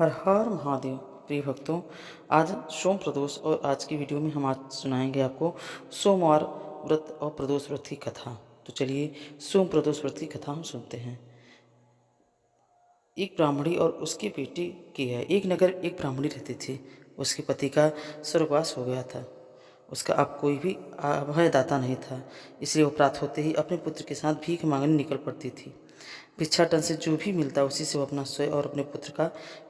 हर हर महादेव। प्रिय भक्तों, आज सोम प्रदोष और आज की वीडियो में हम आज सुनाएंगे आपको सोमवार व्रत और प्रदोष व्रत की कथा। तो चलिए सोम प्रदोष व्रत की कथा हम सुनते हैं। एक ब्राह्मणी और उसके बेटे की है। एक नगर एक ब्राह्मणी रहती थी। उसके पति का स्वर्गवास हो गया था। उसका अब कोई भी अभयदाता नहीं था, इसलिए वो प्रात होते ही अपने पुत्र के साथ भीख मांगने निकल पड़ती थी। भिक्षाटन से जो भी मिलता उसी से वो अपना स्वयं और अपने पुत्र का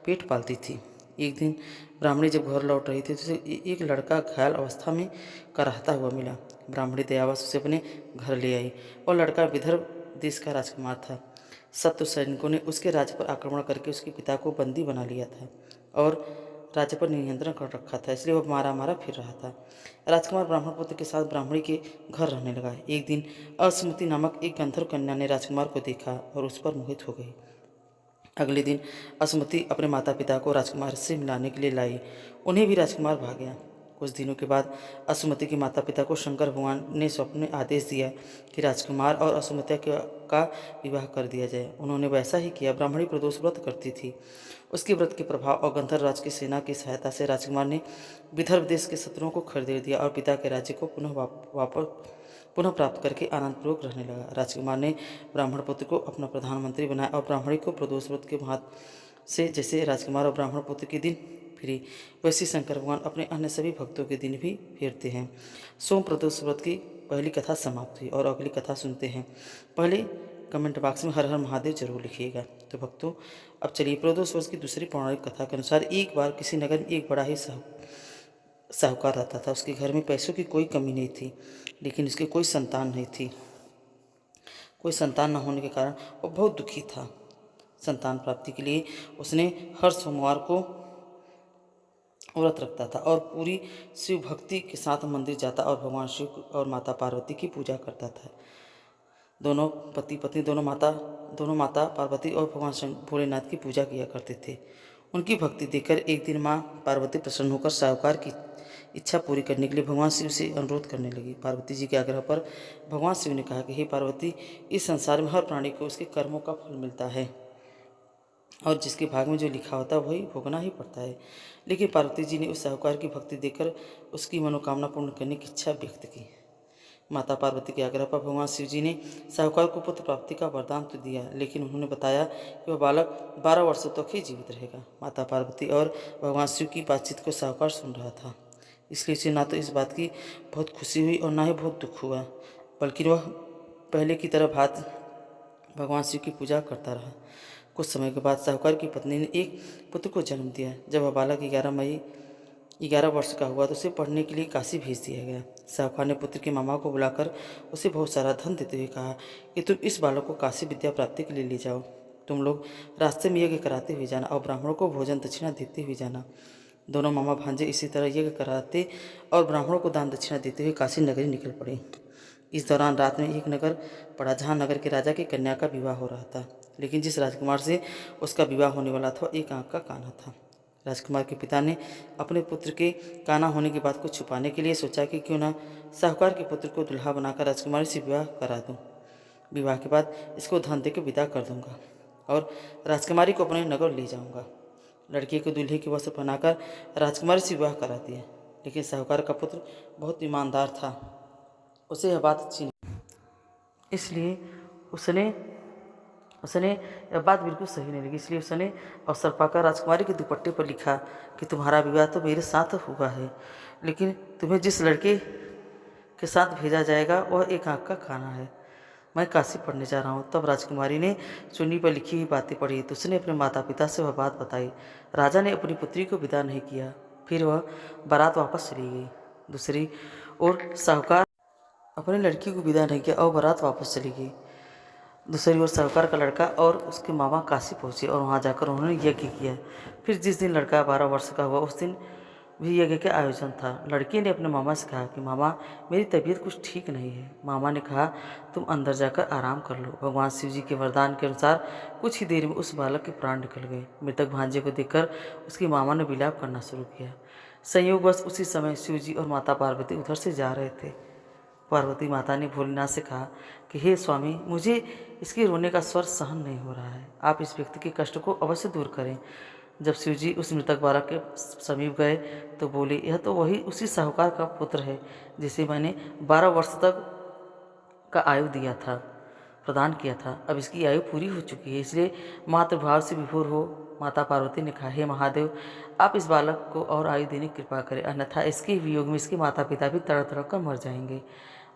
पेट पालती थी। एक दिन ब्राह्मणी जब घर लौट रही थी तो उसे एक लड़का घायल अवस्था में कराहता हुआ मिला। ब्राह्मणी दयावश उसे अपने घर ले आई और लड़का विदर्भ देश का राजकुमार था। शत्रु सैनिकों ने उसके राज्य पर आक्रमण करके उसके पिता को बंदी बना लिया था और राज्य पर नियंत्रण कर रखा था, इसलिए वह मारा मारा फिर रहा था। राजकुमार ब्राह्मण पुत्र के साथ ब्राह्मणी के घर रहने लगा। एक दिन असुमति नामक एक गंधर्व कन्या ने राजकुमार को देखा और उस पर मोहित हो गई। अगले दिन असुमति अपने माता पिता को राजकुमार से मिलाने के लिए लाई। उन्हें भी राजकुमार भाग गया। कुछ दिनों के बाद असुमति के माता पिता को शंकर भगवान ने स्वप्न में आदेश दिया कि राजकुमार और असुमति का विवाह कर दिया जाए। उन्होंने वैसा ही किया। ब्राह्मणी प्रदोष व्रत करती थी। उसके व्रत के प्रभाव और गंधर्व राज की सेना की सहायता से राजकुमार ने विदर्भ देश के शत्रुओं को खदेड़ दिया और पिता के राज्य को पुनः प्राप्त करके आनंदपूर्वक रहने लगा। राजकुमार ने ब्राह्मण पुत्र को अपना प्रधानमंत्री बनाया और ब्राह्मणी को प्रदोष व्रत के महत्व से जैसे राजकुमार और ब्राह्मण पुत्र के दिन फिरे, वैसे शंकर भगवान अपने अन्य सभी भक्तों के दिन भी फेरते हैं। सोम प्रदोष व्रत की पहली कथा समाप्त हुई और अगली कथा सुनते हैं। पहले कमेंट बॉक्स में हर हर महादेव जरूर लिखिएगा। तो भक्तों, अब चलिए प्रदोष वर्ष की दूसरी पौराणिक कथा के अनुसार एक बार किसी नगर में एक बड़ा ही साहूकार रहता था। उसके घर में पैसों की कोई कमी नहीं थी, लेकिन उसके कोई संतान नहीं थी। कोई संतान न होने के कारण वो बहुत दुखी था। संतान प्राप्ति के लिए उसने हर सोमवार को व्रत रखता था और पूरी शिव भक्ति के साथ मंदिर जाता और भगवान शिव और माता पार्वती की पूजा करता था। दोनों पति पत्नी दोनों माता पार्वती और भगवान भोलेनाथ की पूजा किया करते थे। उनकी भक्ति देखकर एक दिन माँ पार्वती प्रसन्न होकर साहूकार की इच्छा पूरी करने के लिए भगवान शिव से अनुरोध करने लगी। पार्वती जी के आग्रह पर भगवान शिव ने कहा कि हे पार्वती, इस संसार में हर प्राणी को उसके कर्मों का फल मिलता है और जिसके भाग में जो लिखा होता है वही भोगना ही पड़ता है। लेकिन पार्वती जी ने उस साहूकार की भक्ति देखकर उसकी मनोकामना पूर्ण करने की इच्छा व्यक्त की। माता पार्वती के आग्रह पर भगवान शिव जी ने साहूकार को पुत्र प्राप्ति का वरदान तो दिया, लेकिन उन्होंने बताया कि वह बालक 12 वर्षों तक ही जीवित रहेगा। माता पार्वती और भगवान शिव की बातचीत को साहूकार सुन रहा था, इसलिए उसे ना तो इस बात की बहुत खुशी हुई और ना ही बहुत दुख हुआ, बल्कि वह पहले की तरह भगवान शिव की पूजा करता रहा। कुछ समय के बाद साहूकार की पत्नी ने एक पुत्र को जन्म दिया। जब वह बालक 11 वर्ष का हुआ तो उसे पढ़ने के लिए काशी भेज दिया गया। साहूकार ने पुत्र के मामा को बुलाकर उसे बहुत सारा धन देते हुए कहा कि तुम इस बालक को काशी विद्या प्राप्ति के लिए ले जाओ। तुम लोग रास्ते में यज्ञ कराते हुए जाना और ब्राह्मणों को भोजन दक्षिणा देते हुए जाना। दोनों मामा भांजे इसी तरह यज्ञ कराते और ब्राह्मणों को दान दक्षिणा देते हुए काशी नगरी निकल पड़े। इस दौरान रात में एक नगर पड़ा जहाँ नगर के राजा की कन्या का विवाह हो रहा था, लेकिन जिस राजकुमार से उसका विवाह होने वाला था एक आंख का काना था। राजकुमार के पिता ने अपने पुत्र के काना होने की बात को छुपाने के लिए सोचा कि क्यों न साहूकार के पुत्र को दुल्हा बनाकर राजकुमारी से विवाह करा दूं। विवाह के बाद इसको धन देकर विदा कर दूंगा और राजकुमारी को अपने नगर ले जाऊंगा। लड़की को दूल्हे के वस्त्र पहनाकर राजकुमारी से विवाह करा दिया, लेकिन साहूकार का पुत्र बहुत ईमानदार था। उसे यह बात अच्छी नहीं, इसलिए उसने यह बात बिल्कुल सही नहीं लगी। इसलिए उसने अवसर पाकर राजकुमारी के दुपट्टे पर लिखा कि तुम्हारा विवाह तो मेरे साथ हुआ है, लेकिन तुम्हें जिस लड़के के साथ भेजा जाएगा वह एक आंख का काना है। मैं काशी पढ़ने जा रहा हूँ। तब राजकुमारी ने चुन्नी पर लिखी हुई बातें पढ़ी तो उसने अपने माता पिता से वह बात बताई। राजा ने अपनी पुत्री को विदा नहीं किया, फिर वह बारात वापस चली गई। दूसरी ओर साहूकार अपनी लड़की को विदा नहीं किया और बारात वापस चली गई। दूसरी ओर साहूकार का लड़का और उसके मामा काशी पहुंचे और वहां जाकर उन्होंने यज्ञ किया। फिर जिस दिन लड़का 12 वर्ष का हुआ उस दिन भी यज्ञ का आयोजन था। लड़की ने अपने मामा से कहा कि मामा, मेरी तबीयत कुछ ठीक नहीं है। मामा ने कहा तुम अंदर जाकर आराम कर लो। भगवान शिव जी के वरदान के अनुसार कुछ ही देर में उस बालक के प्राण निकल गए। मृतक भांजे को देखकर उसकी मामा ने विलाप करना शुरू किया। संयोगवश उसी समय शिव जी और माता पार्वती उधर से जा रहे थे। पार्वती माता ने भोलेनाथ से कहा कि हे स्वामी, मुझे इसके रोने का स्वर सहन नहीं हो रहा है। आप इस व्यक्ति के कष्ट को अवश्य दूर करें। जब शिवजी उस मृतक बालक के समीप गए तो बोले, यह तो वही उसी साहूकार का पुत्र है जिसे मैंने 12 वर्ष तक का आयु दिया था, प्रदान किया था। अब इसकी आयु पूरी हो चुकी है, इसलिए मातृभाव से विभोर हो माता पार्वती ने कहा, हे महादेव, आप इस बालक को और आयु देने की कृपा करें, अन्यथा इसके वियोग में इसके माता पिता भी तड़प तड़प कर मर जाएंगे।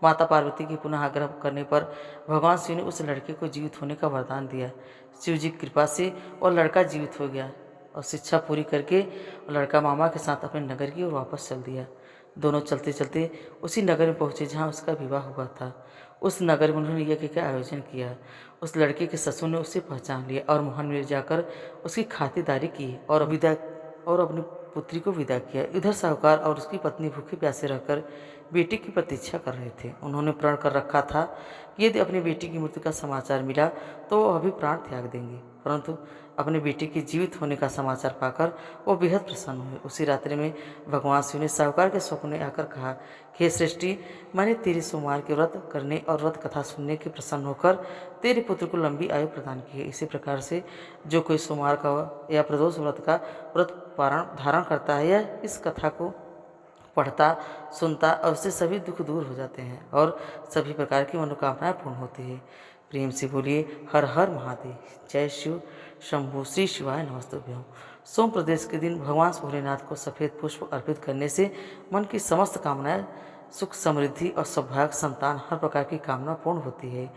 माता पार्वती की पुनः आग्रह करने पर भगवान शिव ने उस लड़के को जीवित होने का वरदान दिया। शिव जी की कृपा से और लड़का जीवित हो गया और शिक्षा पूरी करके लड़का मामा के साथ अपने नगर की ओर वापस चल दिया। दोनों चलते चलते उसी नगर में पहुंचे जहां उसका विवाह हुआ था। उस नगर में उन्होंने यज्ञ का आयोजन किया। उस लड़के के ससुर ने उसे पहचान लिया और महल में जाकर उसकी खातिरदारी की और अपनी पुत्री को विदा किया। इधर साहूकार और उसकी पत्नी भूखे प्यासे रहकर बेटी की प्रतीक्षा कर रहे थे। उन्होंने प्रण कर रखा था कि यदि अपनी बेटी की मृत्यु का समाचार मिला तो वो अभी प्राण त्याग देंगे, परंतु अपने बेटे के जीवित होने का समाचार पाकर वो बेहद प्रसन्न हुए। उसी रात्रि में भगवान शिव ने साहूकार के स्वप्न में आकर कहा कि हे सृष्टि, मैंने तेरे सोमवार के व्रत करने और व्रत कथा सुनने के प्रसन्न होकर तेरे पुत्र को लंबी आयु प्रदान की है। इसी प्रकार से जो कोई सोमवार का या प्रदोष व्रत का व्रत धारण करता है या इस कथा को पढ़ता सुनता और उससे सभी दुख दूर हो जाते हैं और सभी प्रकार की मनोकामनाएं पूर्ण होती है। प्रेम से बोलिए हर हर महादेव, जय शिव शंभु, श्री शिवाय नमस्तुभ्यं। सोम प्रदेश के दिन भगवान भोलेनाथ को सफ़ेद पुष्प अर्पित करने से मन की समस्त कामनाएं, सुख समृद्धि और सौभाग्य, संतान, हर प्रकार की कामना पूर्ण होती है।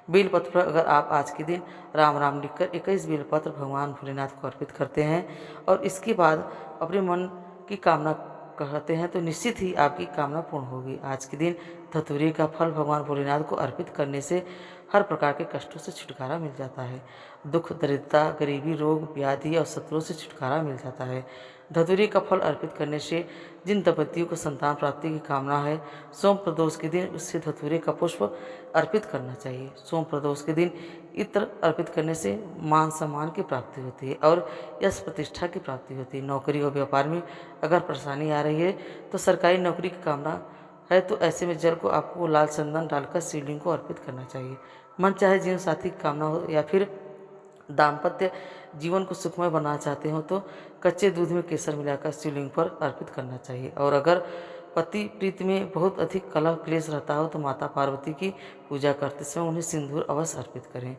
बेलपत्र पर अगर आप आज के दिन राम राम लिखकर 21 बेलपत्र भगवान भोलेनाथ को अर्पित करते हैं और इसके बाद अपने मन की कामना कहते हैं तो निश्चित ही आपकी कामना पूर्ण होगी। आज के दिन धतूरे का फल भगवान भोलेनाथ को अर्पित करने से हर प्रकार के कष्टों से छुटकारा मिल जाता है। दुख, दरिद्रता, गरीबी, रोग, व्याधि और शत्रुओं से छुटकारा मिल जाता है। धतूरे का फल अर्पित करने से जिन दंपतियों को संतान प्राप्ति की कामना है, सोम प्रदोष के दिन उससे धतूरे का पुष्प अर्पित करना चाहिए। सोम प्रदोष के दिन इत्र अर्पित करने से मान सम्मान की प्राप्ति होती है और यश प्रतिष्ठा की प्राप्ति होती है। नौकरी और व्यापार में अगर परेशानी आ रही है तो सरकारी नौकरी की कामना है तो ऐसे में जल को आपको लाल चंदन डालकर शिवलिंग को अर्पित करना चाहिए। मन चाहे जीवन साथी की कामना हो या फिर दाम्पत्य जीवन को सुखमय बनाना चाहते हो तो कच्चे दूध में केसर मिलाकर शिवलिंग पर अर्पित करना चाहिए। और अगर पति प्रीति में बहुत अधिक कलह क्लेश रहता हो तो माता पार्वती की पूजा करते समय उन्हें सिंदूर अवश्य अर्पित करें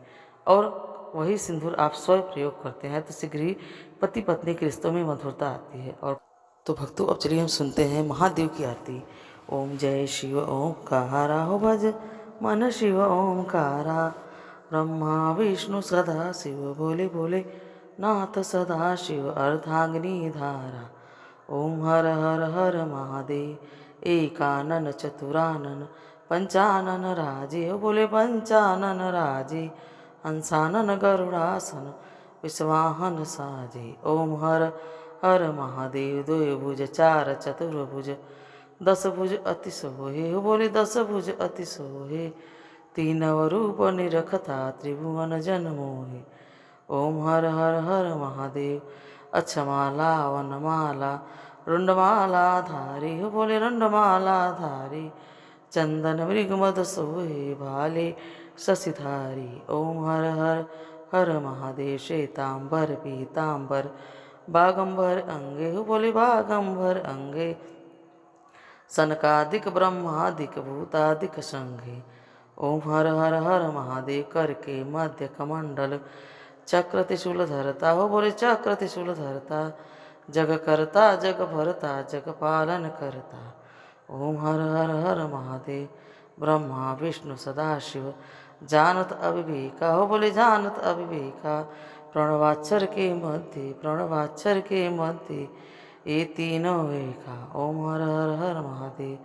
और वही सिंदूर आप स्वयं प्रयोग करते हैं तो शीघ्र ही पति पत्नी के रिश्तों में मधुरता आती है। और तो भक्तों, अब चलिए हम सुनते हैं महादेव की आरती। ओम जय शिव ओंकारा हो भज मन शिव ओंकारा, ब्रह्मा विष्णु सदा शिव भोले भोले नाथ सदा शिव अर्धांगिनी धारा। ओम हर हर हर महादेव, एकानन चतुरानन पंचानन राजे, बोले पंचानन राजे, हंसानन गरुड़ासन विश्वाहन साजे। ओम हर हर महादेव, दो भुज चार चतुर्भुज, 10 भुज अति सोहे, बोले 10 भुज अति सोहे, तीनव रूप निरखता त्रिभुवन जन मोहे। ओम हर हर हर महादेव, अक्षमाला वनमाला रुंडमाला धारी, बोले रुंडमाला धारी, चंदन मृग मद सोहे, भाले शशिधारी। ओम हर हर हर महादेव, श्वेतांबर पीतांबर बागंबर अंगे, बोले बागंबर अंगे, सनकादिक ब्रह्मादिक भूतादिक संघे। ओम हर हर हर महादेव, कर के मध्य कमंडल चक्र त्रिशूल धरता, हो बोले चक्र त्रिशूल धरता, जग करता जग भरता जग पालन करता। ओम हर हर हर महादेव, ब्रह्मा विष्णु सदाशिव जानत अविवेका, हो बोले जानत अविवेका, प्रणवाक्षर के मध्य प्रणवाक्षर के मध्य ये तीनों एका। ओम हर हर हर महादेव,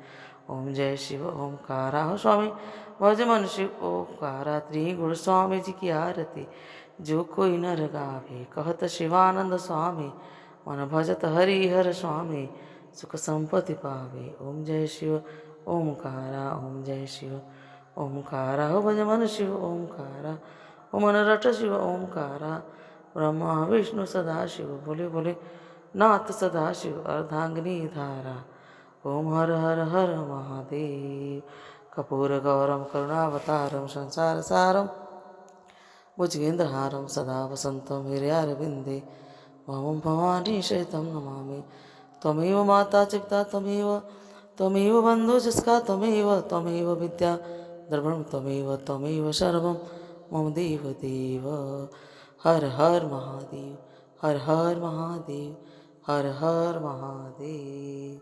ओम जय शिव ओंकारा, हो स्वामी भज मन शिव ओंकारा, त्रिगुण स्वामी जी की आरती जो कोई नर गावे, कहत शिवानंद स्वामी, मन भजत हरि हर स्वामी, सुख संपत्ति पावे। ओम जय शिव ओंकारा, ओम जय शिव ओंकारा, हो भज मन शिव ओंकारा, ओ मन रट शिव ओंकारा, ब्रह्मा विष्णु सदा शिव बोले बोले नाथ सदा शिव अर्धांगिनी धारा। ओम हर हर हर महादेव, कपूर गौरम करुणावतारम संसार सारम भुजगेंद्रहारम सदा वसंतम हृदयारविंदे, भवं भवानी सहितं नमामि। त्वमेव माता च पिता त्वमेव बन्धु जिसका त्वमेव विद्या द्रविणं त्वमेव सर्वं मम देव देव। हर हर महादेव, हर हर महादेव, हर हर महादेव।